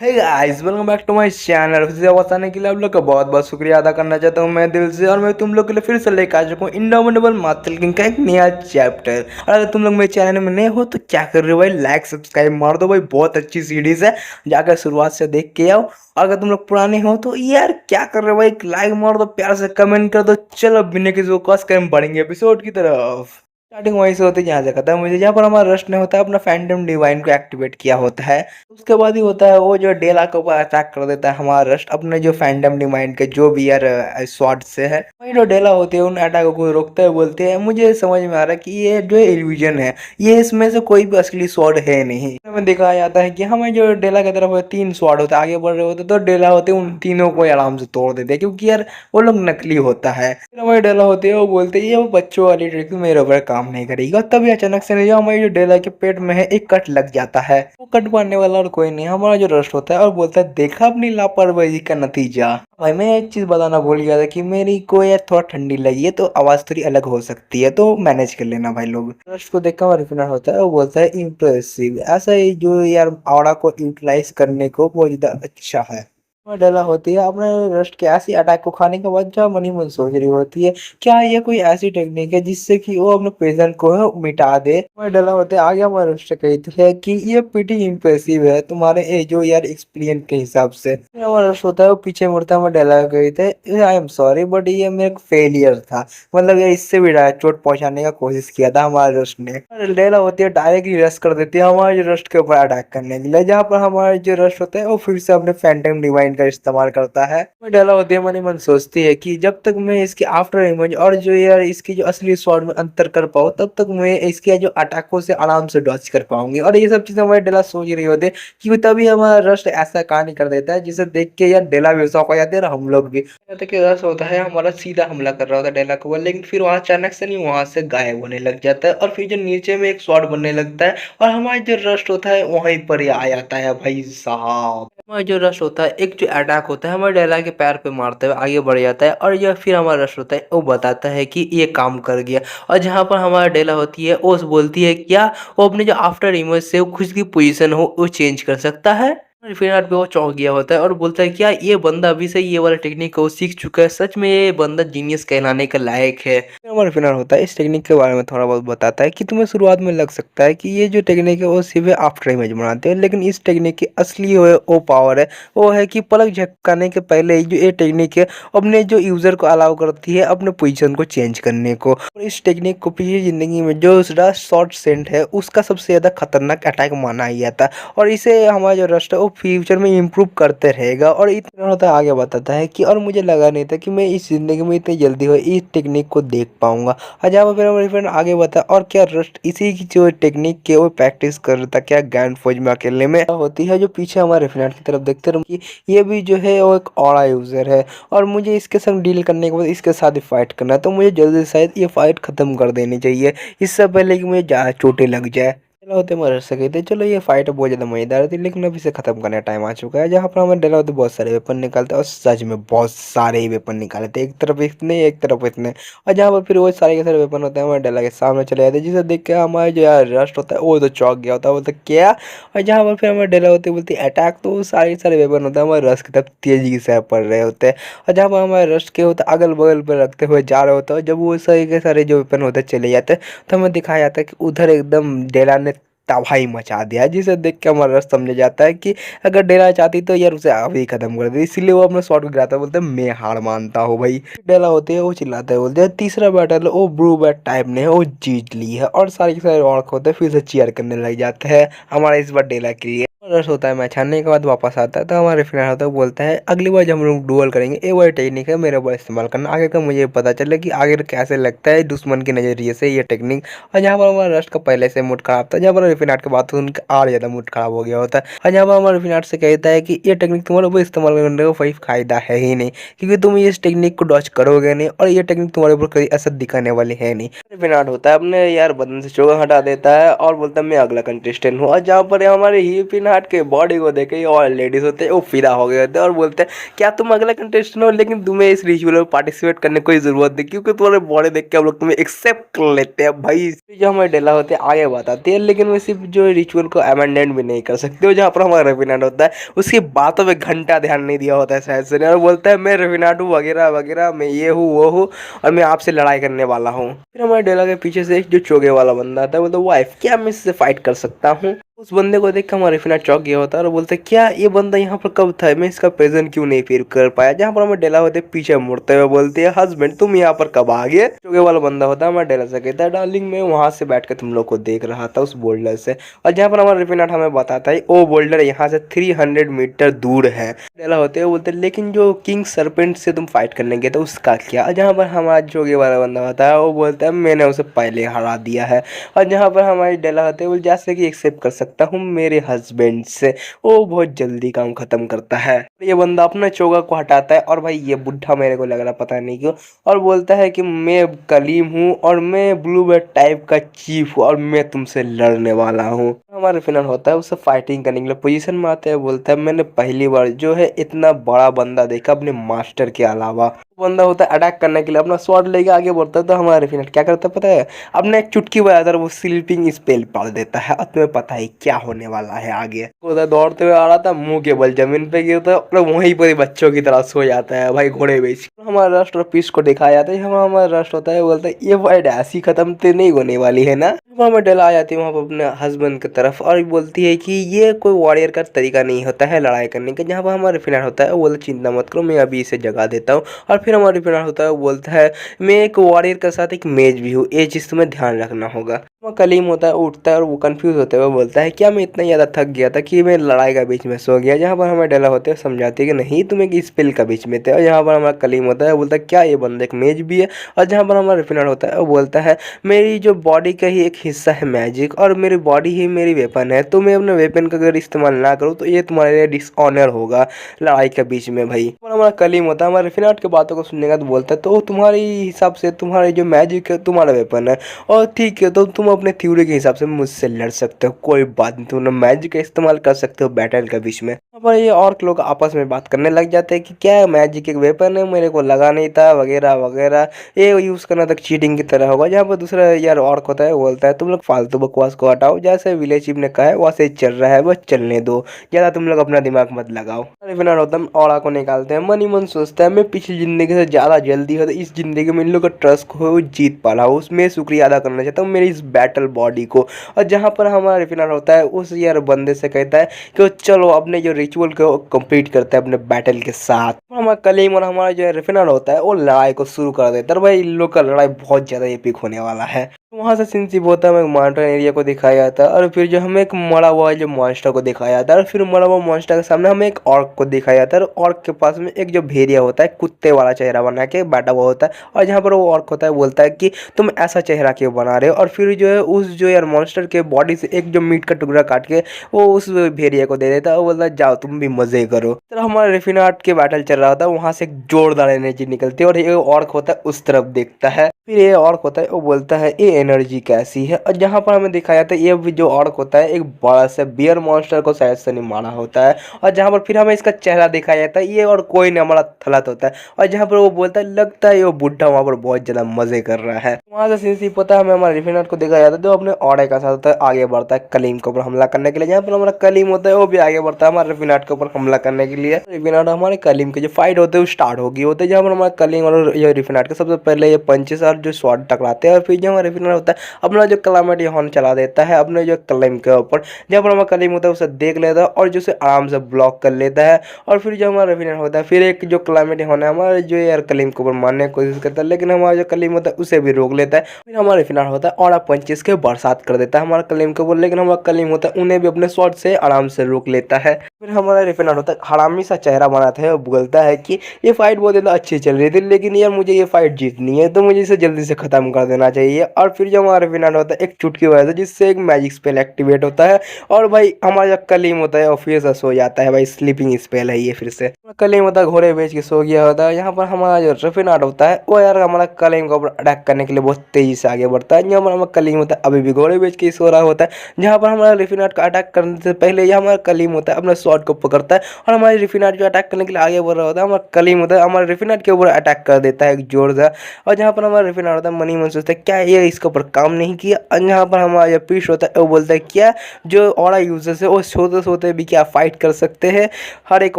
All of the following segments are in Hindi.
Hey guys, welcome back to my channel. फिर से वापस आने के लिए आप लोग का बहुत बहुत शुक्रिया अदा करना चाहता हूँ मैं दिल से। और मैं तुम लोग के लिए फिर से लेकर आ चुका हूँ इंडोमिनेबल मार्शल किंग का एक नया चैप्टर। और अगर तुम लोग मेरे चैनल में नए हो तो क्या कर रहे हो भाई, लाइक सब्सक्राइब मार दो भाई, बहुत अच्छी सीरीज है, जाकर शुरुआत से देख के आओ। और अगर तुम लोग पुराने हो तो यार क्या कर रहे हो भाई, लाइक मार दो, प्यार से कमेंट कर दो। चलो बिना किसी को कस कर बढ़ेंगे एपिसोड की तरफ। स्टार्टिंग वहीं से होती है जहाँ से खत्म हुई थी, जहाँ पर हमारा रश ने होता है अपना फैंटम डिवाइन को एक्टिवेट किया होता है। उसके बाद ही होता है वो जो डेला के ऊपर अटैक कर देता है हमारा रश अपने जो फैंटम डिवाइन के जो भी यार स्वॉर्ड से है। वही जो डेला होते हैं उन अटैकों को रोकते हुए बोलते हैं मुझे समझ में आ रहा है कि ये जो इल्यूजन है, ये इसमें से कोई भी असली स्वॉर्ड है नहीं। हमें दिखाया जाता है कि हमें जो डेला की तरफ तीन स्वॉर्ड होते हैं, आगे बढ़ रहे होते तो डेला होते उन तीनों को आराम से तोड़ देते क्योंकि यार वो लोग नकली होता है। फिर हमारे डेला होते हैं वो बोलते हैं ये वो बच्चों वाली ट्रिक मेरे ऊपर काम नहीं करेगी। और तभी अचानक से जो हमारे जो डेला के पेट में है एक कट लग जाता है। वो कट मारने वाला और कोई नहीं, हमारा जो रस्ट होता है और बोलता है देखा अपनी लापरवाही का नतीजा। भाई मैं एक चीज बताना भूल गया था कि मेरी को यार थोड़ा ठंडी लगी है तो आवाज थोड़ी अलग हो सकती है, तो मैनेज कर लेना भाई लोग। रस्ट को देखकर हमारा रिफिनर होता है वो बोलता है इम्प्रेसिव, ऐसा ही जो यार ऑरा को यूटिलाइज करने को बहुत ज्यादा अच्छा है। डला होती है अपने रस्ट के ऐसी अटैक को खाने के बाद जब मनी मन सोच रही होती है क्या ये कोई ऐसी टेक्निक है जिससे कि वो अपने पेशेंट को मिटा दे। वह डला होते आगे हमारे रस्ट कहती है कि ये पिटी इम्प्रेसिव है तुम्हारे ए जो यार एक्सपीरियंस के हिसाब से। फिर हमारा रस्ट होता है वो पीछे मुड़ता है डला कहते हैं आई एम सॉरी बट ये मेरा फेलियर था, मतलब ये इससे भी चोट पहुंचाने का कोशिश किया था हमारे रस्ट ने। और डेला होती है डायरेक्टली रस्ट कर देती है हमारे रस्ट के ऊपर अटैक करने के लिए, जहाँ पर हमारे जो रस्ट होता है वो फिर से अपने फैंटम डिवाइन का इस्तेमाल करता है। वो डेला होती है मन ही मन सोचती है कि जब तक मैं इसकी आफ्टर इमेज और जो यार इसकी जो असली स्वॉर्ड में अंतर कर पाऊँ तब तक मैं इसके जो अटैकों से आराम से डॉच कर पाऊंगी। और ये सब चीजें हमारे डेला सोच रही होती है कि तभी हमारा रस्ट ऐसा कहानी कर देता है जिसे देख के यार डेला भी शौक हो जाते हैं और हम लोग भी। कि रस होता है हमारा सीधा हमला कर रहा होता है डेला को, लेकिन फिर वहां अचानक से नहीं वहां से गायब होने लग जाता है और फिर जो नीचे में एक शॉट बनने लगता है और हमारा जो रस्ट होता है वहीं पर ही आ जाता है भाई साहब। हमारा जो रश होता है एक जो अटैक होता है हमारे डेला के पैर पे मारते हुए आगे बढ़ जाता है और यह फिर हमारा रश होता है वो बताता है कि ये काम कर गया। और जहाँ पर हमारा डेला होती है वो बोलती है क्या वो अपने जो आफ्टर इमेज से वो खुद की पोजीशन हो वो चेंज कर सकता है। फिर पे वो चौंक गया होता है और बोलता है क्या ये बंदा अभी से ये वाला टेक्निक को सीख चुका है, सच में ये बंदा जीनियस कहलाने के लायक है। फिर हमारा फिनर होता है इस टेक्निक के बारे में थोड़ा बहुत बताता है कि तुम्हें शुरुआत में लग सकता है कि ये जो टेक्निक है वो सिर्फ आफ्टर इमेज बनाते हैं, लेकिन इस टेक्निक की असली वो पावर है वो है कि पलक झपकाने के पहले ही जो ये टेक्निक है अपने जो यूजर को अलाउ करती है अपने पोजीशन को चेंज करने को। और इस टेक्निक को पिछली जिंदगी में जो उसका शॉर्ट सेंट है उसका सबसे ज्यादा खतरनाक अटैक माना ही जाता है और इसे हमारा जो रस्ट है वो फ्यूचर में इम्प्रूव करते रहेगा। और इतना होता है आगे बताता है कि और मुझे लगा नहीं था कि मैं इस जिंदगी में इतनी जल्दी हो इस टेक्निक को देख पाऊंगा। अजब फिर हमारे फ्रेंड आगे बता और क्या रस्ट इसी की जो टेक्निक के वो प्रैक्टिस कर रहा था क्या ग्रैंड फौज में अकेले में होती है। जो पीछे हमारे फ्रेंड की तरफ देखते रहो कि ये भी जो है वो एक ऑरा यूजर है और मुझे इसके संग डील करने के बाद इसके साथ ही फाइट करना है, तो मुझे जल्दी शायद ये फाइट खत्म कर देनी चाहिए इससे पहले कि मुझे ज़्यादा चोटें लग जाए। चलो होते मर सके थे। चलो ये फाइट बहुत ज्यादा मजेदार थी लेकिन अब इसे खत्म करने का टाइम आ चुका है, जहाँ पर हमें डेला होते बहुत सारे वेपन निकालते हैं और सच में बहुत सारे ही वेपन निकाले थे, एक तरफ इतने एक तरफ इतने। और जहाँ पर फिर वो सारे के सारे वेपन होते हैं हमारे डेला के सामने चले जाते हैं जिसे देख के हमारे जो यार रस्ट होता है वो तो चौंक गया होता है, बोलते क्या। और जहाँ पर फिर हमारे डेला होते बोलती अटैक, तो वो सारे सारे वेपन होते हैं हमारे रस्ट की तरफ तेजी से पड़ रहे होते हैं। और जहाँ पर हमारे रस्ट के होते अगल बगल पर रखते हुए जा रहे होते हैं, जब वो सारे के सारे जो वेपन होते चले जाते हैं तो हमें दिखाया जाता है कि उधर एकदम डेला ने तबाही मचा दिया, जिसे देख के हमारा रस समझ जाता है कि अगर डेला चाहती तो यार उसे अभी खत्म कर दे, इसीलिए वो अपने शॉट को गिराता है, बोलते हैं मैं हार मानता हूँ भाई। डेला होते हैं वो चिल्लाता है बोलते हैं तीसरा बैटल वो ब्रू बैट टाइप ने वो जीत ली है और सारे के सारे ऑर्क होते हैं फिर से चीयर करने लग जाते हैं हमारा इस बार डेला के लिए। रस होता है मैच हारने के बाद वापस आता है तो हमारे फिलहाल होता है बोलता है अगली बार जब हम लोग डुअल करेंगे ये वाली टेक्निक है मेरे ऊपर इस्तेमाल करना, आगे का मुझे पता चले कि आगे कैसे लगता है दुश्मन के नजरिए से ये टेक्निक। और जहाँ पर हमारा रस्ट का पहले से मूड खराब था, जहाँ पर रिफिनाट के बाद तो उनका और ज्यादा मूड खराब हो गया होता है। और जहाँ पर हमारा रिफिनाट से कहता है कि ये टेक्निक तुम्हारे ऊपर इस्तेमाल करने का कोई फायदा है ही नहीं क्योंकि तुम इस टेक्निक को डॉच करोगे नहीं और ये टेक्निक तुम्हारे ऊपर कोई असर दिखाने वाली है नहीं। रिफिनाट होता है अपने यार बदन से चोगा हटा देता है और बोलता है मैं अगला कंटेस्टेंट हूँ। और जहाँ पर हमारे ही रिफिनाट के बॉडी को देखे ही और लेडीज होते हैं वो फिदा हो गए होते हैं और बोलते हैं क्या तुम अगला कंटेस्टेंट हो, लेकिन तुम्हें इस रिचुअल में पार्टिसिपेट करने की कोई जरूरत नहीं, क्योंकि तुम्हारे बॉडी देख के हम लोग तुम्हें एक्सेप्ट कर लेते हैं भाई। जो हमारे डेला होते हैं आगे बताते हैं, लेकिन वो सिर्फ जो रिचुअल को अमेंडमेंट भी नहीं कर सकते हो। जहाँ पर हमारा रिफिनाट होता है उसकी बातों में घंटा ध्यान नहीं दिया होता है शायद से, और बोलता है मैं रिफिनाट हूँ वगैरह वगैरह, मैं ये हूँ वो हूँ और मैं आपसे लड़ाई करने वाला हूँ। फिर हमारे डेला के पीछे से एक जो चोगे वाला बंदा आता है, बोलता वाइफ क्या मैं इससे फाइट कर सकता हूँ। उस बंदे को देख कर हमारा रिफिनाट चौंक गया होता है और बोलते क्या ये बंदा यहाँ पर कब था, मैं इसका प्रेजेंट क्यों नहीं फील कर पाया। जहाँ पर हमें डेला होते पीछे मुड़ते हुए बोलते हैं हस्बैंड तुम यहाँ पर कब आ गए। चोगे वाला बंदा होता है हमारा डेला से कहता है डार्लिंग मैं वहां से बैठ कर तुम लोग को देख रहा था उस बोल्डर से। और जहाँ पर हमारा रिफिनाट हमें बताता है वो बोल्डर यहाँ से 300 मीटर दूर है। डेला होते हैं बोलते लेकिन जो किंग सरपेंट से तुम फाइट करने गए थे उसका क्या। जहाँ पर हमारा चोगे वाला बंदा होता है वो बोलता है मैंने उसे पहले हरा दिया है। और जहाँ पर हमारी डेला होते हैं वो जैसे कि एक्सेप्ट कर सकता हूँ मेरे हस्बैंड से, वो बहुत जल्दी काम खत्म करता है। ये बंदा अपना चोगा को हटाता है और भाई ये बुढ़ा मेरे को लग रहा पता नहीं क्यों, और बोलता है कि मैं कलीम हूँ और मैं ब्लूबर्ड टाइप का चीफ हूँ और मैं तुमसे लड़ने वाला हूँ। हमारा फिनल होता है उससे फाइटिंग करने के लिए पोजीशन में आता है, बोलता है मैंने पहली बार जो है इतना बड़ा बंदा देखा अपने मास्टर के अलावा। बंदा होता है अटैक करने के लिए अपना स्वॉर्ड लेके आगे बढ़ता है, तो हमारा रिफिनेट क्या करता है पता है, अपने एक चुटकी बजाता है वो स्लीपिंग स्पेल पढ़ देता है। अब तुम्हें पता है क्या होने वाला है आगे। उधर दौड़ते हुए आ रहा था, मुंह के बल जमीन पे गिरता है और वहीं पर बच्चों की तरह सो जाता है भाई घोड़े बेच। हमारा राष्ट्र पीस को दिखाया जाता है, हमारा राष्ट्र होता है बोलता है ये फाइट ऐसी खत्म तो नहीं होने वाली है ना। वहाँ डेला आ जाती है वहाँ पर अपने हस्बैंड की तरफ और बोलती है कि ये कोई वॉरियर का तरीका नहीं होता है लड़ाई करने का। जहाँ पर हमारा रिफिनाट होता है वो बोलता चिंता मत करो मैं अभी इसे जगा देता हूँ। और फिर हमारा रिफिनाट होता है वो बोलता है मैं एक वॉरियर के साथ एक मेज भी हूँ, ये चीज़ तुम्हें ध्यान रखना होगा। वहाँ कलीम होता है उठता है और वो कंफ्यूज होते हुए बोलता है क्या मैं इतना ज़्यादा थक गया था कि मैं लड़ाई का बीच में सो गया। जहाँ पर हमें डेला होते हैं समझाती है कि नहीं तुम एक स्पेल का बीच में थे। और यहाँ पर हमारा कलीम होता है बोलता है क्या ये बंदा एक मेज भी है। और जहाँ पर हमारा रिफिनाट होता है वो बोलता है मेरी जो बॉडी का ही एक हिस्सा है मैजिक और मेरी बॉडी ही मेरी वेपन है, तो मैं अपने वेपन का अगर इस्तेमाल ना करूँ तो ये तुम्हारे लिए डिसऑनर होगा लड़ाई के बीच में भाई। और हमारा कलीम होता है हमारे रिफिनाट की बातों को सुनने का तो बोलता है तो तुम्हारी हिसाब से तुम्हारे जो मैजिक है तुम्हारा वेपन है और ठीक है तो तुम अपने थ्योरी के हिसाब से मुझसे लड़ सकते हो, कोई बात नहीं, तुम मैजिक का इस्तेमाल कर सकते हो बैटल के बीच में। पर ये और लोग आपस में बात करने लग जाते हैं कि क्या मैजिक एक वेपन है, मेरे को लगा नहीं था वगैरह वगैरह, ये यूज़ करना तक चीटिंग की तरह होगा। जहाँ पर दूसरा यार ऑर्क होता है बोलता है तुम लोग फालतू बकवास को हटाओ, जैसे विलेज चीफ ने कहा है वैसे चल रहा है बस चलने दो, ज़्यादा तुम लोग अपना दिमाग मत लगाओ। रिफिनाट होता है ऑरा को निकालते हैं, मन ही मन सोचता है मैं पिछली जिंदगी से ज़्यादा जल्दी है तो इस जिंदगी में इन लोग का ट्रस्ट को वो जीत पा रहा हूँ, उसमें शुक्रिया अदा करना चाहता हूँ मेरी इस बैटल बॉडी को। और जहाँ पर हमारा रिफिनाट होता है उस यार बंदे से कहता है कि चलो अपने जो रिचुअल को कंप्लीट करते हैं अपने बैटल के साथ। हमारा कलीम और हमारा जो रिफिनाट होता है वो लड़ाई को शुरू कर देता है। भाई इन लोग का लड़ाई बहुत ज़्यादा एपिक होने वाला है। वहाँ से सिंसिप होता है हमें माउंटेन एरिया को दिखाया जाता है और फिर जो हमें एक मरा हुआ जो मॉन्स्टर को दिखाया जाता है और फिर मरा हुआ मॉन्स्टर के सामने हमें एक ऑर्क को दिखाया जाता है और ऑर्क के पास में एक जो भेड़िया होता है कुत्ते वाला चेहरा बना के बैठा हुआ होता है। और जहाँ पर वो ऑर्क होता है बोलता है कि तुम ऐसा चेहरा क्यों बना रहे हो। और फिर जो है उस जो यार मॉन्स्टर के बॉडी से एक जो मीट का टुकड़ा काट के वो उस भेड़िया को दे देता है और बोलता है जाओ तुम भी मजे करो। तो हमारा रिफिनाट के बैटल चल रहा होता है, वहाँ से एक जोरदार एनर्जी निकलती है और ये ऑर्क होता है उस तरफ देखता है। फिर ये ऑर्क होता है वो बोलता है ये एनर्जी कैसी है। और जहाँ पर हमें दिखाया जाता है ये जो ऑर्क होता है एक बड़ा सा बियर मॉन्स्टर को शायद से नहीं मारा होता है। और जहाँ पर फिर हमें इसका चेहरा दिखाया जाता है ये और कोई नहीं हमारा थलत होता है। और जहाँ पर वो बोलता है लगता है ये बुढ़ा वहाँ पर बहुत ज़्यादा मजे कर रहा है। वहाँ से सिंसिप होता है हमें हमारे रिफिनाट को दिखाया जाता है जो अपने ऑर्डर का साथ होता है आगे बढ़ता है कलीम के ऊपर हमला करने के लिए। जहाँ पर हमारा कलीम होता है वो भी आगे बढ़ता है हमारे रिफिनाट के ऊपर हमला करने के लिए। रिफिनाट हमारे कलीम के जो फाइट होते हैं वो स्टार्ट होगी होते हैं, जहाँ पर हमारा कलीम और ये रिफिनाट के सबसे पहले ये पंचेस और जो स्वॉर्ड टकराते हैं और फिर जो हमारा रिफिनाट होता है अपना जो कलामिटी हॉर्न चला देता है अपने जो कलीम के ऊपर। जहाँ पर हमारा कलीम होता है उसे देख लेता है और जो उसे आराम से ब्लॉक कर लेता है। और फिर जो हमारा रिफिनाट होता है फिर एक जो कलामिटी हॉर्न है हमारे जो यार कलीम के ऊपर मारने की कोशिश करता है, लेकिन हमारा जो कलीम होता है उसे भी रोक लेता है। फिर हमारा रिफिनाट होता है और पंचेस के बरसात कर देता है हमारा कलीम के ऊपर, लेकिन हमारा कलीम होता है उन्हें भी अपने स्वॉर्ड से आराम से रोक लेता है। फिर हमारा रेफेनाट होता है हरामी सा चेहरा बनाता है और बोलता है कि ये फाइट बहुत ज़्यादा अच्छी चल रही थी, लेकिन यार मुझे ये फाइट जीतनी है, तो मुझे इसे जल्दी से ख़त्म कर देना चाहिए। और फिर जो हमारा रेफेनाट होता है एक चुटकी बजाता है जिससे एक मैजिक स्पेल एक्टिवेट होता है, और भाई हमारा जो कलीम होता है वो फिर से सो जाता है। भाई स्लीपिंग स्पेल है ये फिर से। कलीम होता है घोड़े बेच के सो गया होता है। यहाँ पर हमारा जो रेफेनाट होता है वो यार हमारा कलीम के ऊपर अटैक करने के लिए बहुत तेज़ी से आगे बढ़ता है। यहाँ पर हमारा कलीम होता है अभी भी घोड़े बेच के ही सो रहा होता है। जहाँ पर हमारा रेफेनाट का अटैक करने से पहले ये हमारा कलीम होता है अपने शॉट को पकड़ता है, और हमारे रिफिनाट जो अटैक करने के लिए आगे बढ़ रहा होता है, हमारा कलीम होता है हमारे रिफिनाट के ऊपर अटैक कर देता है एक जोर से। और जहाँ पर हमारा रिफिनाट होता है मनी मन सोचता है क्या ये इसके ऊपर काम नहीं किया। और जहाँ पर हमारा जो पीस होता है वो बोलता है क्या जो ऑरा यूजर्स है वो सोते सोते भी क्या फाइट कर सकते हैं, हर एक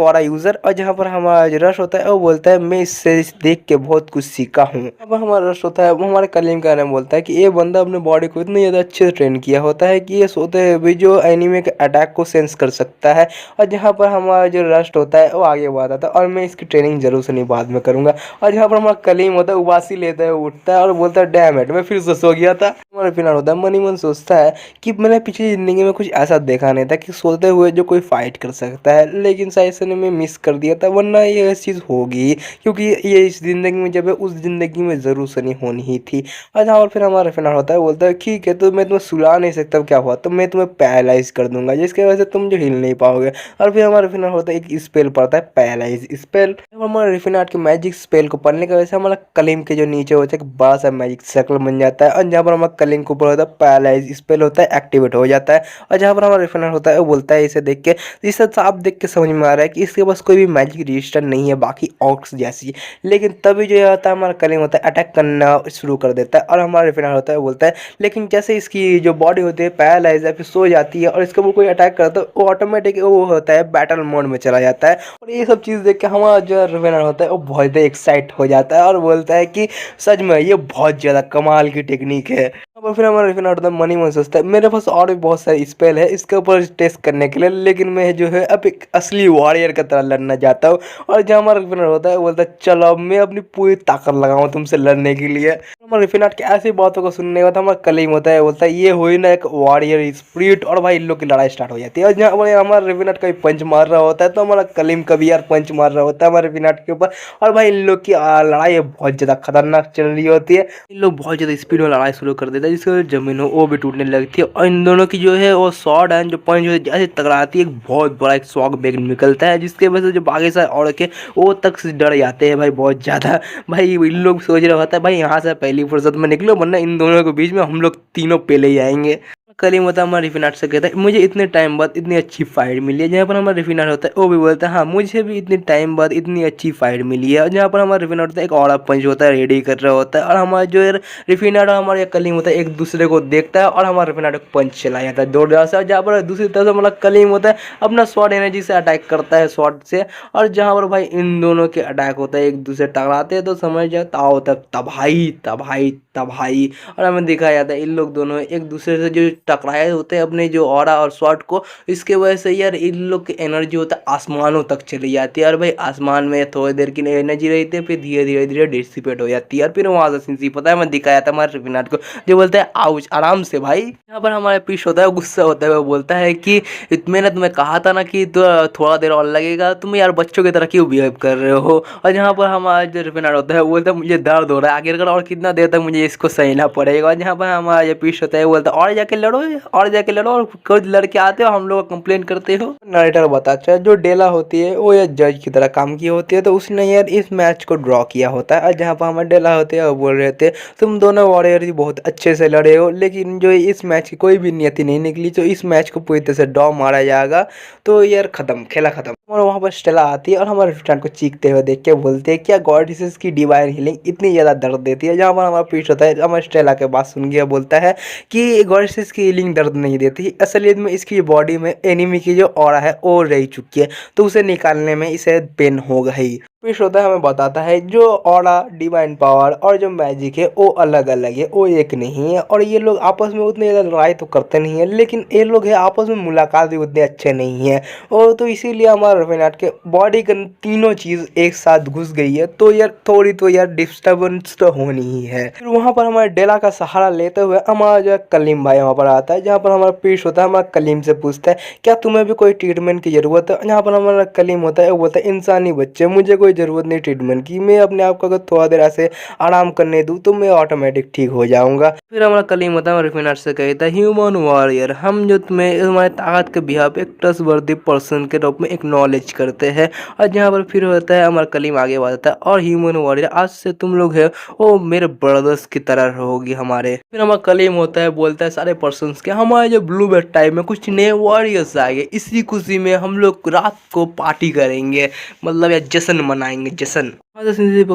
ऑरा यूजर। और जहाँ पर हमारा जो रश होता है वो बोलता है मैं इससे देख के बहुत कुछ सीखा हूँ। अब हमारा रश होता है वो हमारे कलीम का नाम बोलता है कि ये बंदा अपने बॉडी को इतनी ज़्यादा अच्छे से ट्रेन किया होता है कि ये सोते हुए भी जो एनिमे के अटैक को सेंस कर सकता है। और जहाँ पर हमारा जो रस्ट होता है वो आगे बढ़ता था, और मैं इसकी ट्रेनिंग जरूर से नहीं बाद में करूँगा। और जहाँ पर हमारा कलीम होता है उबासी लेता है, उठता है और बोलता है डैम इट मैं फिर से सो गया था। हमारा फिनाल होता है मनी मन सोचता है कि मैंने पिछली ज़िंदगी में कुछ ऐसा देखा नहीं था कि सोते हुए जो कोई फाइट कर सकता है, लेकिन शायद से मैं मिस कर दिया था, वरना ये चीज़ होगी क्योंकि ये इस ज़िंदगी में जब है उस ज़िंदगी में ज़रूर से नहीं होनी ही थी। और जहाँ और फिर हमारा फिनाल होता है बोलता है ठीक है तो मैं तुम्हें सुला नहीं सकता, क्या हुआ तो मैं तुम्हें पैरालाइज कर दूंगा जिसकी वजह से तुम जो हिल नहीं पाओगे। और फिर हमारा रिफिनाट होता है एक स्पेल पड़ता है पैरालाइज स्पेल। हमारा रिफिनाट के मैजिक स्पेल को पढ़ने की वजह से हमारा कलीम के जो नीचे होता है एक बड़ा सा मैजिक सर्कल बन जाता है, और जहाँ पर हमारा कलीम के ऊपर होता है पैरालाइज स्पेल होता है एक्टिवेट हो जाता है। और जहाँ पर हमारा रिफिनाट होता है वो बोलता है इसे देख के, इसे साफ देख के समझ में आ रहा है कि इसके पास कोई भी मैजिक रजिस्टर नहीं है बाकी ऑक्स जैसी। लेकिन तभी जो होता है हमारा कलीम होता है अटैक करना शुरू कर देता है, और हमारा रिफिनाट होता है बोलता है लेकिन जैसे इसकी जो बॉडी होती है पैरालाइज है फिर सो जाती है और इसके ऊपर कोई अटैक करता है वो ऑटोमेटिक वो होता है बैटल मोड में चला जाता है। और ये सब चीज़ देख के हमारा जो रिवेनर होता है वो बहुत ज़्यादा एक्साइट हो जाता है और बोलता है कि सच में ये बहुत ज़्यादा कमाल की टेक्निक है। और फिर हमारा रिफिनर होता है मनी मन सोचता है मेरे पास और भी बहुत सारे स्पेल है इसके ऊपर टेस्ट करने के लिए, लेकिन मैं जो है अब एक असली वॉरियर की तरह लड़ना चाहता हूँ। और जहाँ हमारा रिफिनर होता है बोलता है चलो अब मैं अपनी पूरी ताकत लगाऊँ तुमसे लड़ने के लिए। हमारे रिफिनर के ऐसी बातों को सुनने के बाद हमारा कलीम होता है बोलता है ये हुई ना एक वॉरियर स्पिरिट, और भाई इन लोग की लड़ाई स्टार्ट हो जाती है। और जहाँ पर हमारा रिफिनर कभी पंच मार रहा होता है तो हमारा कलीम कभी यार पंच मार रहा होता है हमारे रिफिनर के ऊपर, और भाई इन लोग की लड़ाई बहुत ज़्यादा खतरनाक चल रही होती है। इन लोग बहुत ज़्यादा स्पीड में लड़ाई शुरू कर देता है जिसकी वजह से जमीन हो वो भी टूटने लगती है, और इन दोनों की जो है वो शॉर्ट एंड जो पॉइंट जो है जैसे टकराती है एक बहुत बड़ा एक शॉक बेग निकलता है, जिसके वजह से जो बाकी सारे और के वो तक से डर जाते हैं भाई बहुत ज़्यादा। भाई इन लोग सोच रहा होता है भाई यहाँ से पहली फुर्सत में निकलो वरना इन दोनों के बीच में हम लोग तीनों पहले ही आएंगे। कलीम होता है हमारा रिफिनाट से कहता है मुझे इतने टाइम बाद इतनी अच्छी फाइट मिली है। जहाँ पर हमारा रिफिनाट होता है वो भी बोलता है हाँ मुझे भी इतने टाइम बाद इतनी अच्छी फाइट मिली है। और जहाँ पर हमारा रिफिनाट होता है एक और पंच होता है रेडी कर रहा होता है, और हमारा जो रिफिनाट और हमारा कलीम होता है एक दूसरे को देखता है और हमारा रिफिनाट एक पंच चला जाता है जोरदार से। और जहाँ पर दूसरी तरफ से हमारा कलीम होता है अपना शॉर्ट एनर्जी से अटैक करता है शॉर्ट से, और जहाँ पर भाई इन दोनों के अटैक होता है एक दूसरे टकराते हैं तो समझ जाता होता है तबाही तबाही तबाही। और हमें दिखाया जाता है इन लोग दोनों एक दूसरे से जो टकराए होते हैं अपने जो ऑरा और शॉट को, इसके वजह से यार इन लोग की एनर्जी होता है आसमानों तक चली जाती है। और भाई आसमान में थोड़ी देर की एनर्जी रहती है फिर धीरे धीरे धीरे डिसिपेट हो जाती है, और फिर वहाँ से सिंसी पता है मैं दिखाया था हमारे रिफिनाट को जो बोलता है आउच आराम से भाई। यहाँ पर हमारे पीस होता है गुस्सा होता है वो बोलता है कि मैंने तुम्हें कहा था ना कि थोड़ा देर और लगेगा, तुम यार बच्चों की तरह क्यों बिहेव कर रहे हो। और जहाँ पर हमारा जो रिफिनाट होता है वो बोलता है मुझे दर्द हो रहा है आखिरकार और कितना देर तक मुझे इसको सहना पड़ेगा। और जहाँ पर हमारा ये पीस होता है वो बोलता है और जाके लड़ो और जाके लड़ो, और कुछ लड़के आते हो हम लोग कंप्लेन करते हो। नरेटर बताता है जो डेला होती है वो यार जज की तरह काम की होती है तो उसने यार इस मैच को ड्रॉ किया होता है। और जहाँ पर हमारे डेला होते हैं वो बोल रहे थे तुम दोनों वॉरियर बहुत अच्छे से लड़े हो, लेकिन जो इस मैच की कोई भी नियति नहीं निकली तो इस मैच को पूरी तरह से ड्रॉ मारा जाएगा, तो यार खत्म खेला खत्म। और वहाँ पर स्टेला आती है और हमारे रिफिनाट को चीखते हुए देख के बोलते हैं क्या गॉडेसेस की डिवाइन हीलिंग इतनी ज़्यादा दर्द देती है। जहाँ पर हमारा पीस होता है हमारे स्टेला के बात सुन गया बोलता है कि गॉडेसेस की हीलिंग दर्द नहीं देती, असलियत में इसकी बॉडी में एनिमी की जो ऑरा है वो रह चुकी है तो उसे निकालने में इसे पेन होगा ही। पीस होता है हमें बताता है जो ऑरा डिवाइन पावर और जो मैजिक है वो अलग अलग है वो एक नहीं है, और ये लोग आपस में उतने ज़्यादा लड़ाई तो करते नहीं है लेकिन ये लोग है आपस में मुलाकात भी उतने अच्छे नहीं है। और तो इसीलिए हमारा हमारा रफीनाट के बॉडी के तीनों चीज़ एक साथ घुस गई है, तो यार थोड़ी तो यार डिस्टर्बेंस तो होनी ही है। फिर वहाँ पर हमारे डेला का सहारा लेते हुए हमारा जो है कलीम भाई वहाँ पर आता है, जहाँ पर हमारा पीस होता है, हमारा कलीम से पूछता है क्या तुम्हें भी कोई ट्रीटमेंट की ज़रूरत है। जहाँ पर हमारा कलीम होता है वो बोलता है इंसानी बच्चे, मुझे कोई ज़रूरत नहीं ट्रीटमेंट की, मैं अपने आप को अगर थोड़ा देर ऐसे आराम करने दूँ तो मैं ऑटोमेटिक ठीक हो जाऊँगा। फिर हमारा कलीम होता है रफीनाट से कहता है ह्यूमन वॉरियर, हम जो तुम्हें तुम्हारे ताकत के बिहार पे एक ट्रस्टवर्दी पर्सन के रूप में एक्नॉलेज करते हैं। और जहाँ पर फिर होता है हमारा कलीम आगे बढ़ता है और ह्यूमन वॉरियर आज से तुम लोग है वो मेरे ब्रदर्स की तरह रहोगी हमारे। फिर हमारा कलीम होता है बोलता है सारे पर्सन्स के हमारे जो ब्लू बेड टाइम में कुछ नए वॉरियर्स आए, इसी खुशी में हम लोग रात को पार्टी करेंगे, मतलब या जश्न मनाएंगे, जश्न।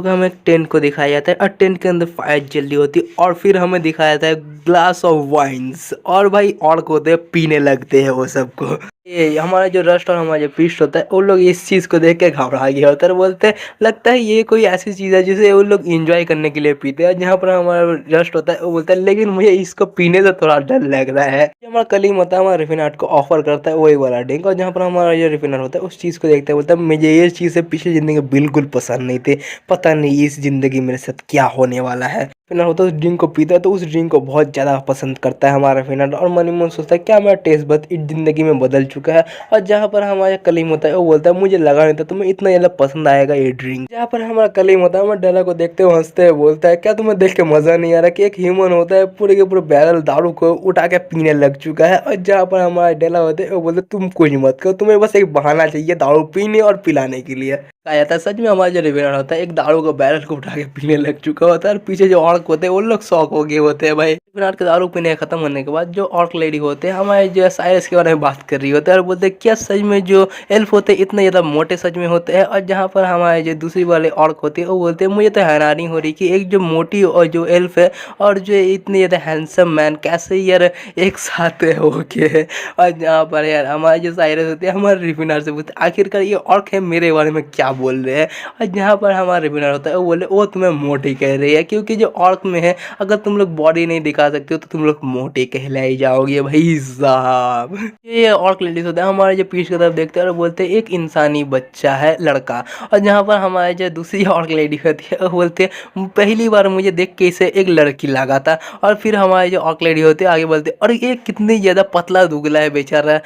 हमें टेंट को दिखाया जाता है और टेंट के अंदर फायर जल रही होती है और फिर हमें दिखाया जाता है ग्लास ऑफ वाइन्स और भाई और को होते हैं पीने लगते हैं वो सबको। ये हमारा जो रस्ट और हमारा जो पीस्ट होता है उन लोग इस चीज़ को देख के घबरा गया होता है, बोलते हैं लगता है ये कोई ऐसी चीज़ है जिसे उन लोग इंजॉय करने के लिए पीते हैं। जहाँ पर हमारा रस्ट होता है वो बोलता है लेकिन मुझे इसको पीने से थोड़ा डर लग रहा है। हमारा कलीम होता है हमारा रिफिनाट को ऑफर करता है वही वाला ड्रिंक, और जहाँ पर हमारा ये रिफिनाट होता है उस चीज़ को देखते हैं बोलता है मुझे ये चीज़ें पिछली ज़िंदगी बिल्कुल पसंद नहीं थी, पता नहीं इस ज़िंदगी मेरे साथ क्या होने वाला है। फिनर होता है उस ड्रिंक को पीता है तो उस ड्रिंक को बहुत ज़्यादा पसंद करता है हमारा फिनर, और मन ही मन सोचता है क्या मेरा टेस्ट बद इस ज़िंदगी में बदल चुका है। और जहाँ पर हमारा कलीम होता है वो बोलता है मुझे लगा नहीं था तुम्हें इतना ज़्यादा पसंद आएगा ये ड्रिंक। जहाँ पर हमारा कलीम होता है हमारे डेला को देखते हुए हंसते हुए बोलता है क्या तुम्हें देख के मज़ा नहीं आ रहा कि एक ह्यूमन होता है पूरे के पूरे बैरल दारू को उठा के पीने लग चुका है। और जहाँ पर हमारा डेला होता है वो बोलते तुम कुछ मत करो, तुम्हें बस एक बहाना चाहिए दारू पीने और पिलाने के लिए। कहा जाता है सच में हमारा जो रिवेनर होता है एक दारू का बैरल को उठा के पीने लग चुका होता है, और पीछे जो ऑर्क होते हैं वो लोग शौक हो गए होते हैं भाई। रिवेनर के दारू पीने खत्म होने के बाद जो ऑर्क लेडी होते हैं हमारे जो साइरस के बारे में बात कर रही होते हैं और बोलते हैं क्या सच में जो एल्फ होते हैं इतने ज़्यादा मोटे सच में होते हैं। और जहाँ पर हमारे जो दूसरी वाले ऑर्क होते हैं वो बोलते हैं मुझे तो हैरानी हो रही कि एक जो मोटी और जो एल्फ है और जो इतने ज़्यादा हैंडसम मैन कैसे यार एक साथ है ओके। और जहाँ पर यार हमारे जो साइरस होते हैं हमारे रिवेनर से पूछते आखिरकार ये ऑर्क है मेरे बारे में क्या बोल रहे हैं। और जहाँ पर हमारा रिवेनर होता है वो बोले वो तुम्हें मोटी कह रही है क्योंकि जो ऑर्क में है अगर तुम लोग बॉडी नहीं दिखा सकते हो तो तुम लोग मोटे कहलाई जाओगे भाई साहब। ये ऑर्क लेडीज होता है हमारे जो पीछे की तरफ देखते हैं और बोलते हैं एक इंसानी बच्चा है लड़का। और जहाँ पर हमारे जो दूसरी ऑर्क लेडी होती है वो बोलते हैं पहली बार मुझे देख के इसे एक लड़की लगा था। और फिर हमारे जो ऑर्क लेडी होती है आगे बोलते और ये कितनी ज़्यादा पतला दुबला है बेचारा,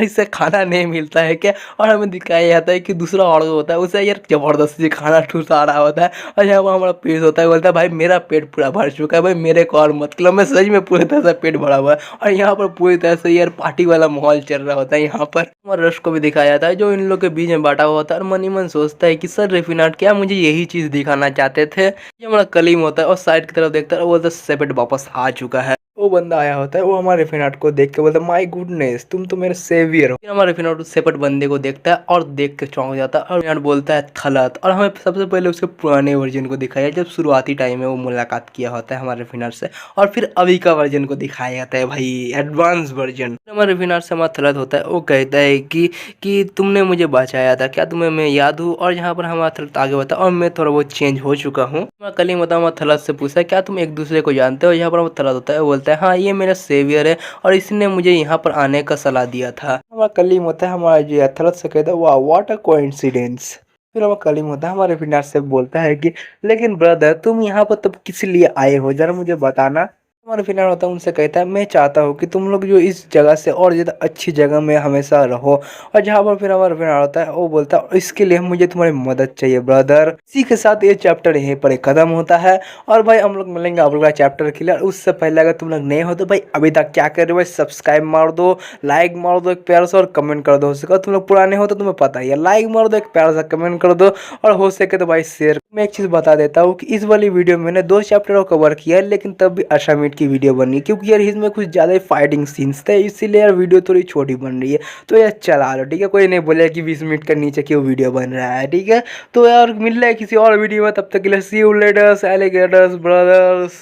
इससे खाना नहीं मिलता है क्या। और हमें दिखाया जाता है कि दूसरा ऑर्क होता है उसे यार जबरदस्ती खाना ठुसा रहा होता है। और यहाँ पर हमारा पेट होता है बोलता है भाई मेरा पेट पूरा भर चुका है भाई मेरे को और मतलब मैं सच में पूरी तरह से पेट भरा हुआ है। और यहाँ पर पूरी तरह से यार पार्टी वाला माहौल चल रहा होता है। यहाँ पर हमारा रश को भी दिखाया जाता है जो इन लोग के बीच में बांटा हुआ होता है और मन ही मन सोचता है कि सर रेफिनाट क्या मुझे यही चीज़ दिखाना चाहते थे। ये हमारा कलीम होता है और साइड की तरफ देखता है वो बोलता है सेपेट वापस आ चुका है। वो बंदा आया होता है वो हमारे रिफिनाट को देख के बोलता है माय गुडनेस तुम तो मेरे सेवियर हो। फिर हमारा रिफिनाट उस सेपट बंदे को देखता है और देख के चौंक जाता है और रिफिनाट बोलता है थलत। और हमें सबसे पहले उसके पुराने वर्जन को दिखाया जब शुरुआती टाइम में वो मुलाकात किया होता है हमारे रिफिनाट से, और फिर अभी का वर्जन को दिखाया जाता है भाई एडवांस वर्जन। हमारे रिफिनाट से हमारा थलत होता है वो कहता है कि तुमने मुझे बचाया था क्या तुम्हें मैं याद हूँ। और यहाँ पर हमारा थलत आगे होता है और मैं थोड़ा बहुत चेंज हो चुका हूँ। हमारा कलीम होता है हमारा थलत से पूछा क्या तुम एक दूसरे को जानते हो। यहाँ पर हमारा थलत होता है वो बोलता है हाँ ये मेरा सेवियर है और इसने मुझे यहाँ पर आने का सलाह दिया था। हमारा कलीम होता है हमारा जो थलत से कहता है वाह व्हाट अ कोइंसिडेंस। फिर हमारा कलीम होता है हमारे फिनार से बोलता है कि लेकिन ब्रदर तुम यहाँ पर तब किस लिए आए हो जरा मुझे बताना। हमारा फिनार होता है उनसे कहता है मैं चाहता हूँ कि तुम लोग जो इस जगह से और ज़्यादा अच्छी जगह में हमेशा रहो। और जहाँ पर फिर हमारा फिनार होता है वो बोलता है इसके लिए मुझे तुम्हारी मदद चाहिए ब्रदर। इसी के साथ ये चैप्टर यहीं पर खत्म होता है और भाई हम लोग मिलेंगे आप लोग का चैप्टर के लिए। उससे पहले अगर तुम लोग नए हो तो भाई अभी तक क्या कर रहे हो भाई सब्सक्राइब मार दो, लाइक मार दो एक प्यार से और कमेंट कर दो। उसके बाद तुम लोग पुराने हो तो तुम्हें पता ही है लाइक मार दो एक प्यार सा कमेंट कर दो और हो सके तो भाई शेयर। मैं एक चीज़ बता देता हूँ कि इस वाली वीडियो में मैंने 2 चैप्टर को कवर किया है लेकिन तब भी अशामीट की वीडियो बनी क्योंकि यार इसमें कुछ ज़्यादा ही फाइटिंग सीन्स थे इसीलिए यार वीडियो थोड़ी छोटी बन रही है। तो यार चला लो ठीक है, कोई नहीं बोले कि 20 मिनट का नीचे क्यों वीडियो बन रहा है ठीक है। तो यार मिल रहा है किसी और वीडियो में, तब तक के लिए सी यू लेटर्स एलिगेटर्स ब्रदर्स।